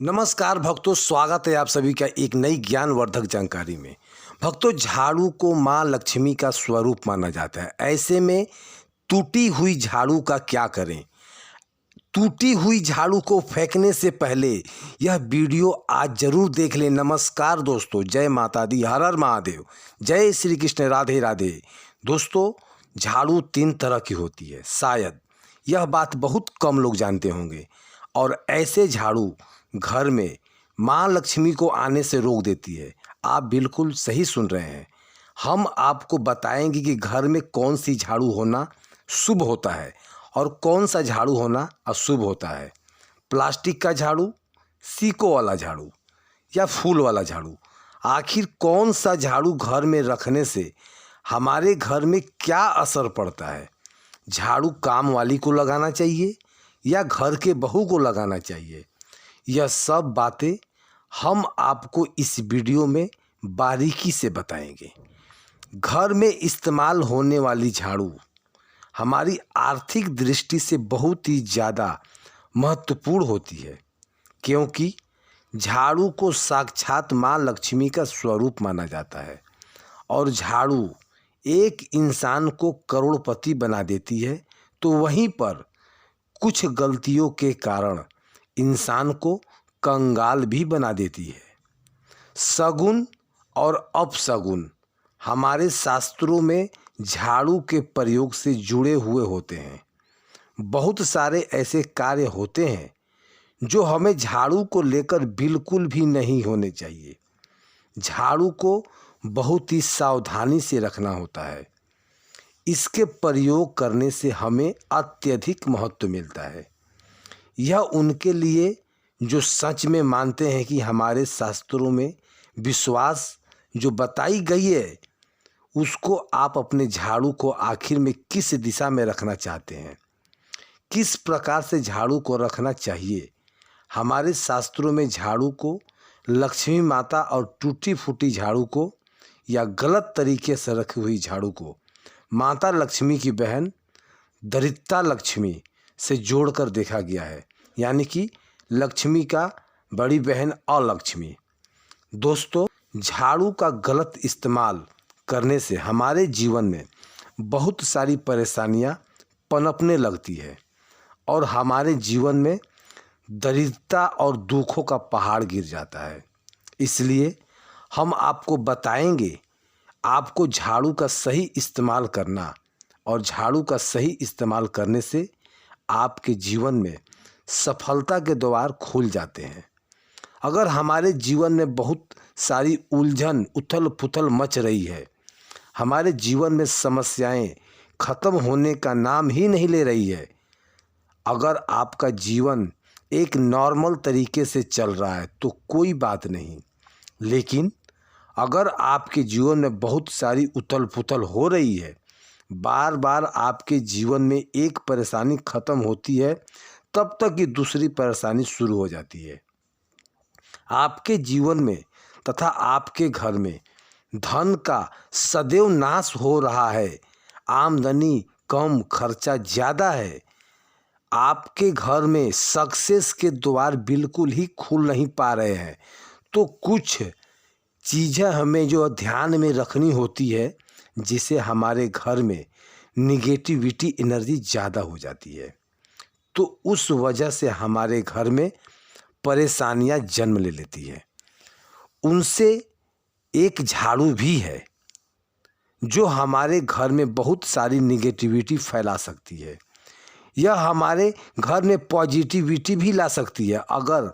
नमस्कार भक्तों, स्वागत है आप सभी का एक नई ज्ञानवर्धक जानकारी में। भक्तों, झाड़ू को माँ लक्ष्मी का स्वरूप माना जाता है। ऐसे में टूटी हुई झाड़ू का क्या करें? टूटी हुई झाड़ू को फेंकने से पहले यह वीडियो आज जरूर देख लें। नमस्कार दोस्तों, जय माता दी, हर हर महादेव, जय श्री कृष्ण, राधे राधे। दोस्तों, झाड़ू 3 तरह की होती है। शायद यह बात बहुत कम लोग जानते होंगे। और ऐसे झाड़ू घर में माँ लक्ष्मी को आने से रोक देती है। आप बिल्कुल सही सुन रहे हैं। हम आपको बताएंगे कि घर में कौन सी झाड़ू होना शुभ होता है और कौन सा झाड़ू होना अशुभ होता है। प्लास्टिक का झाड़ू, सीको वाला झाड़ू या फूल वाला झाड़ू। आखिर कौन सा झाड़ू घर में रखने से हमारे घर में क्या असर पड़ता है? झाड़ू काम वाली को लगाना चाहिए या घर के बहू को लगाना चाहिए? यह सब बातें हम आपको इस वीडियो में बारीकी से बताएंगे। घर में इस्तेमाल होने वाली झाड़ू हमारी आर्थिक दृष्टि से बहुत ही ज़्यादा महत्वपूर्ण होती है, क्योंकि झाड़ू को साक्षात माँ लक्ष्मी का स्वरूप माना जाता है। और झाड़ू एक इंसान को करोड़पति बना देती है, तो वहीं पर कुछ गलतियों के कारण इंसान को कंगाल भी बना देती है। सगुन और अपशगुन हमारे शास्त्रों में झाड़ू के प्रयोग से जुड़े हुए होते हैं। बहुत सारे ऐसे कार्य होते हैं जो हमें झाड़ू को लेकर बिल्कुल भी नहीं होने चाहिए। झाड़ू को बहुत ही सावधानी से रखना होता है। इसके प्रयोग करने से हमें अत्यधिक महत्व मिलता है। यह उनके लिए जो सच में मानते हैं कि हमारे शास्त्रों में विश्वास जो बताई गई है, उसको आप अपने झाड़ू को आखिर में किस दिशा में रखना चाहते हैं, किस प्रकार से झाड़ू को रखना चाहिए। हमारे शास्त्रों में झाड़ू को लक्ष्मी माता और टूटी फूटी झाड़ू को या गलत तरीके से रखी हुई झाड़ू को माता लक्ष्मी की बहन दरिद्रता लक्ष्मी से जोड़कर देखा गया है, यानी कि लक्ष्मी का बड़ी बहन अलक्ष्मी। दोस्तों, झाड़ू का गलत इस्तेमाल करने से हमारे जीवन में बहुत सारी परेशानियां पनपने लगती है और हमारे जीवन में दरिद्रता और दुखों का पहाड़ गिर जाता है। इसलिए हम आपको बताएंगे आपको झाड़ू का सही इस्तेमाल करना, और झाड़ू का सही इस्तेमाल करने से आपके जीवन में सफलता के द्वार खुल जाते हैं। अगर हमारे जीवन में बहुत सारी उलझन उथल पुथल मच रही है, हमारे जीवन में समस्याएं खत्म होने का नाम ही नहीं ले रही है, अगर आपका जीवन एक नॉर्मल तरीके से चल रहा है तो कोई बात नहीं। लेकिन अगर आपके जीवन में बहुत सारी उथल पुथल हो रही है, बार बार आपके जीवन में एक परेशानी खत्म होती है, तब तक ये दूसरी परेशानी शुरू हो जाती है। आपके जीवन में तथा आपके घर में धन का सदैव नाश हो रहा है, आमदनी कम, खर्चा ज़्यादा है, आपके घर में सक्सेस के द्वार बिल्कुल ही खुल नहीं पा रहे हैं, तो कुछ चीज़ें हमें जो ध्यान में रखनी होती है, जिससे हमारे घर में निगेटिविटी एनर्जी ज़्यादा हो जाती है, तो उस वजह से हमारे घर में परेशानियां जन्म ले लेती है। उनसे एक झाड़ू भी है जो हमारे घर में बहुत सारी निगेटिविटी फैला सकती है। यह हमारे घर में पॉजिटिविटी भी ला सकती है। अगर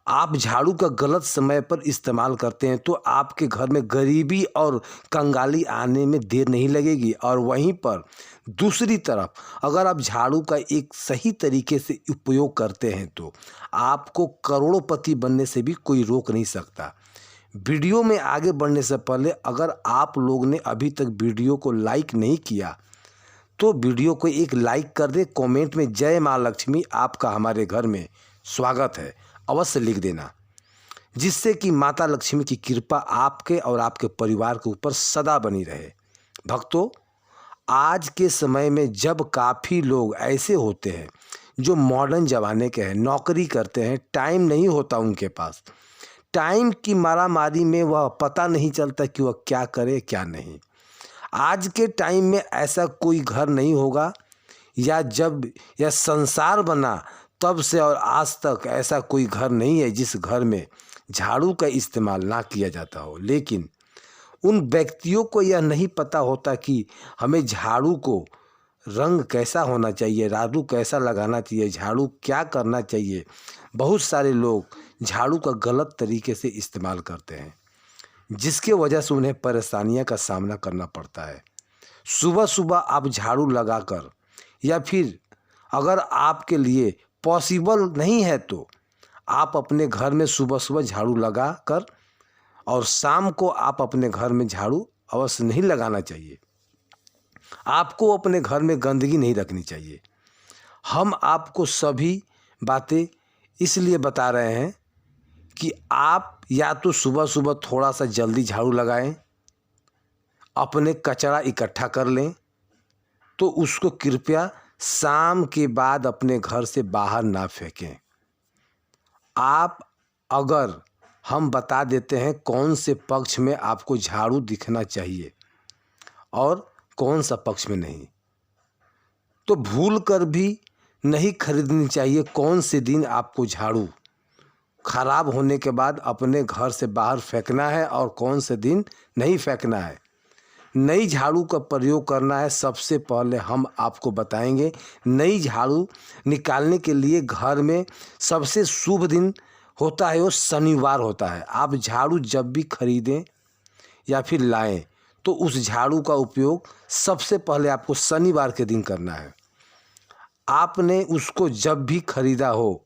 आप झाड़ू का गलत समय पर इस्तेमाल करते हैं तो आपके घर में गरीबी और कंगाली आने में देर नहीं लगेगी। और वहीं पर दूसरी तरफ अगर आप झाड़ू का एक सही तरीके से उपयोग करते हैं तो आपको करोड़पति बनने से भी कोई रोक नहीं सकता। वीडियो में आगे बढ़ने से पहले अगर आप लोग ने अभी तक वीडियो को लाइक नहीं किया तो वीडियो को एक लाइक कर दे। कमेंट में जय माँ लक्ष्मी, आपका हमारे घर में स्वागत है, अवश्य लिख देना, जिससे कि माता लक्ष्मी की कृपा आपके और आपके परिवार के ऊपर सदा बनी रहे। भक्तों, आज के समय में जब काफ़ी लोग ऐसे होते हैं जो मॉडर्न ज़माने के हैं, नौकरी करते हैं, टाइम नहीं होता उनके पास। टाइम की मारामारी में वह पता नहीं चलता कि वह क्या करे क्या नहीं। आज के टाइम में ऐसा कोई घर नहीं होगा, या जब यह संसार बना तब से और आज तक ऐसा कोई घर नहीं है जिस घर में झाड़ू का इस्तेमाल ना किया जाता हो। लेकिन उन व्यक्तियों को यह नहीं पता होता कि हमें झाड़ू को रंग कैसा होना चाहिए, झाड़ू कैसा लगाना चाहिए, झाड़ू क्या करना चाहिए। बहुत सारे लोग झाड़ू का गलत तरीके से इस्तेमाल करते हैं, जिसके वजह से उन्हें परेशानियों का सामना करना पड़ता है। सुबह सुबह आप झाड़ू लगाकर, या फिर अगर आपके लिए पॉसिबल नहीं है तो आप अपने घर में सुबह सुबह झाड़ू लगा कर, और शाम को आप अपने घर में झाड़ू अवश्य नहीं लगाना चाहिए। आपको अपने घर में गंदगी नहीं रखनी चाहिए। हम आपको सभी बातें इसलिए बता रहे हैं कि आप या तो सुबह सुबह थोड़ा सा जल्दी झाड़ू लगाएं, अपने कचरा इकट्ठा कर लें, तो उसको कृपया शाम के बाद अपने घर से बाहर ना फेंकें। आप अगर हम बता देते हैं कौन से पक्ष में आपको झाड़ू दिखना चाहिए और कौन सा पक्ष में नहीं, तो भूल कर भी नहीं खरीदनी चाहिए कौन से दिन आपको झाड़ू खराब होने के बाद अपने घर से बाहर फेंकना है और कौन से दिन नहीं फेंकना है। नई झाड़ू का प्रयोग करना है। सबसे पहले हम आपको बताएंगे, नई झाड़ू निकालने के लिए घर में सबसे शुभ दिन होता है वो शनिवार होता है। आप झाड़ू जब भी खरीदें या फिर लाएं तो उस झाड़ू का उपयोग सबसे पहले आपको शनिवार के दिन करना है। आपने उसको जब भी खरीदा हो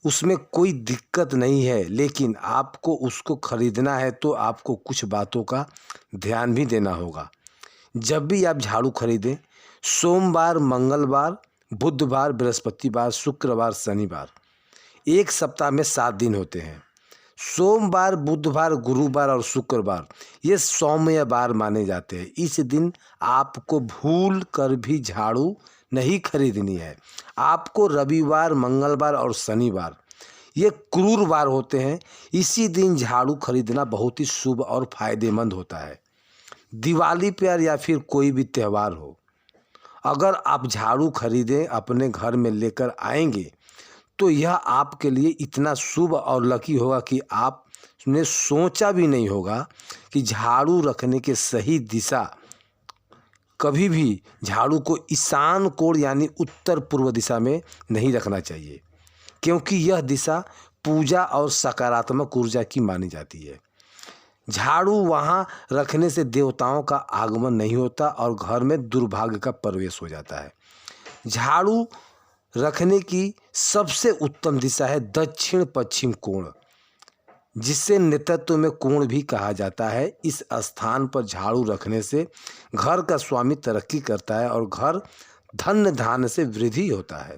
उसमें कोई दिक्कत नहीं है, लेकिन आपको उसको खरीदना है तो आपको कुछ बातों का ध्यान भी देना होगा। जब भी आप झाड़ू खरीदें, सोमवार, मंगलवार, बुधवार, बृहस्पतिवार, शुक्रवार, शनिवार, एक सप्ताह में 7 दिन होते हैं। सोमवार, बुधवार, गुरुवार और शुक्रवार ये सौम्य बार माने जाते हैं। इस दिन आपको भूल कर भी झाड़ू नहीं खरीदनी है। आपको रविवार, मंगलवार और शनिवार ये क्रूर वार होते हैं। इसी दिन झाड़ू खरीदना बहुत ही शुभ और फायदेमंद होता है। दिवाली पर या फिर कोई भी त्यौहार हो, अगर आप झाड़ू खरीदें अपने घर में लेकर आएंगे तो यह आपके लिए इतना शुभ और लकी होगा कि आपने सोचा भी नहीं होगा कि झाड़ू रखने के सही दिशा कभी भी झाड़ू को ईशान कोण यानी उत्तर पूर्व दिशा में नहीं रखना चाहिए, क्योंकि यह दिशा पूजा और सकारात्मक ऊर्जा की मानी जाती है। झाड़ू वहाँ रखने से देवताओं का आगमन नहीं होता और घर में दुर्भाग्य का प्रवेश हो जाता है। झाड़ू रखने की सबसे उत्तम दिशा है दक्षिण पश्चिम कोण, जिसे नेतृत्व में कोण भी कहा जाता है। इस स्थान पर झाड़ू रखने से घर का स्वामी तरक्की करता है और घर धन धान्य से वृद्धि होता है।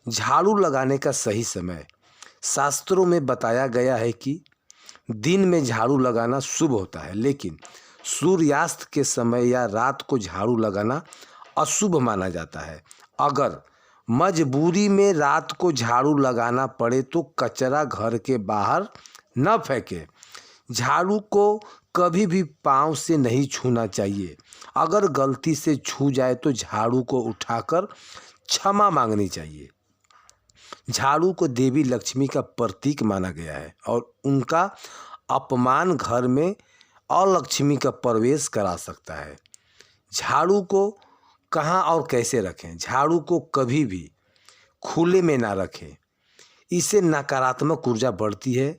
झाड़ू लगाने का सही समय शास्त्रों में बताया गया है कि दिन में झाड़ू लगाना शुभ होता है, लेकिन सूर्यास्त के समय या रात को झाड़ू लगाना अशुभ माना जाता है। अगर मजबूरी में रात को झाड़ू लगाना पड़े तो कचरा घर के बाहर न फेंके। झाड़ू को कभी भी पाँव से नहीं छूना चाहिए। अगर गलती से छू जाए तो झाड़ू को उठाकर क्षमा मांगनी चाहिए। झाड़ू को देवी लक्ष्मी का प्रतीक माना गया है और उनका अपमान घर में अलक्ष्मी का प्रवेश करा सकता है। झाड़ू को कहाँ और कैसे रखें? झाड़ू को कभी भी खुले में ना रखें, इससे नकारात्मक ऊर्जा बढ़ती है।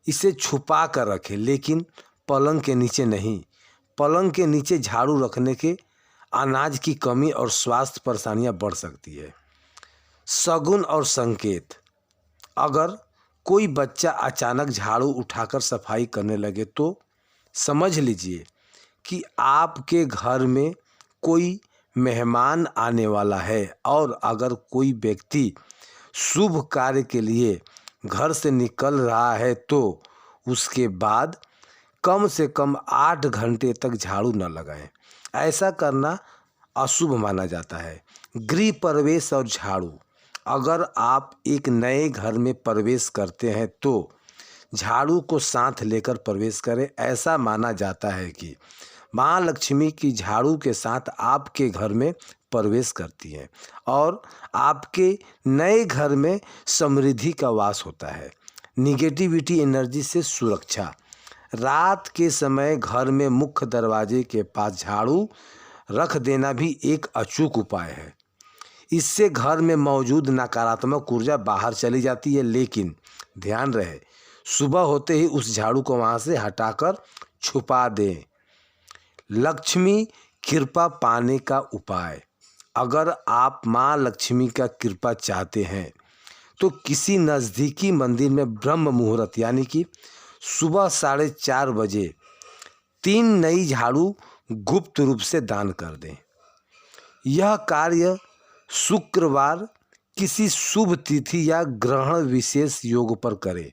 इसे छुपा कर रखें, लेकिन पलंग के नीचे नहीं। पलंग के नीचे झाड़ू रखने के अनाज की कमी और स्वास्थ्य परेशानियां बढ़ सकती है। शगुन और संकेत, अगर कोई बच्चा अचानक झाड़ू उठाकर सफाई करने लगे तो समझ लीजिए कि आपके घर में कोई मेहमान आने वाला है। और अगर कोई व्यक्ति शुभ कार्य के लिए घर से निकल रहा है तो उसके बाद कम से कम 8 घंटे तक झाड़ू न लगाएं। ऐसा करना अशुभ माना जाता है। गृह प्रवेश और झाड़ू, अगर आप एक नए घर में प्रवेश करते हैं तो झाड़ू को साथ लेकर प्रवेश करें। ऐसा माना जाता है कि माँ लक्ष्मी की झाड़ू के साथ आपके घर में प्रवेश करती हैं और आपके नए घर में समृद्धि का वास होता है। निगेटिविटी एनर्जी से सुरक्षा। रात के समय घर में मुख्य दरवाजे के पास झाड़ू रख देना भी एक अचूक उपाय है। इससे घर में मौजूद नकारात्मक ऊर्जा बाहर चली जाती है। लेकिन ध्यान रहे, सुबह होते ही उस झाड़ू को वहाँ से हटाकर छुपा दें। लक्ष्मी कृपा पाने का उपाय। अगर आप माँ लक्ष्मी का कृपा चाहते हैं तो किसी नज़दीकी मंदिर में ब्रह्म मुहूर्त यानी कि सुबह 4:30 बजे 3 नई झाड़ू गुप्त रूप से दान कर दें। यह कार्य शुक्रवार, किसी शुभ तिथि या ग्रहण विशेष योग पर करें।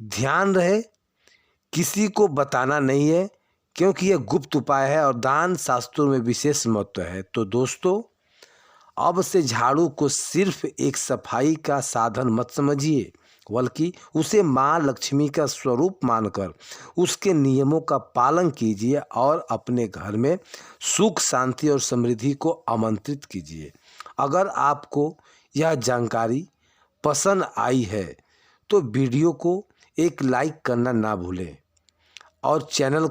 ध्यान रहे, किसी को बताना नहीं है क्योंकि यह गुप्त उपाय है और दान शास्त्रों में विशेष महत्व है। तो दोस्तों, अब से झाड़ू को सिर्फ एक सफाई का साधन मत समझिए, बल्कि उसे माँ लक्ष्मी का स्वरूप मानकर उसके नियमों का पालन कीजिए और अपने घर में सुख, शांति और समृद्धि को आमंत्रित कीजिए। अगर आपको यह जानकारी पसंद आई है तो वीडियो को एक लाइक करना ना भूलें और चैनल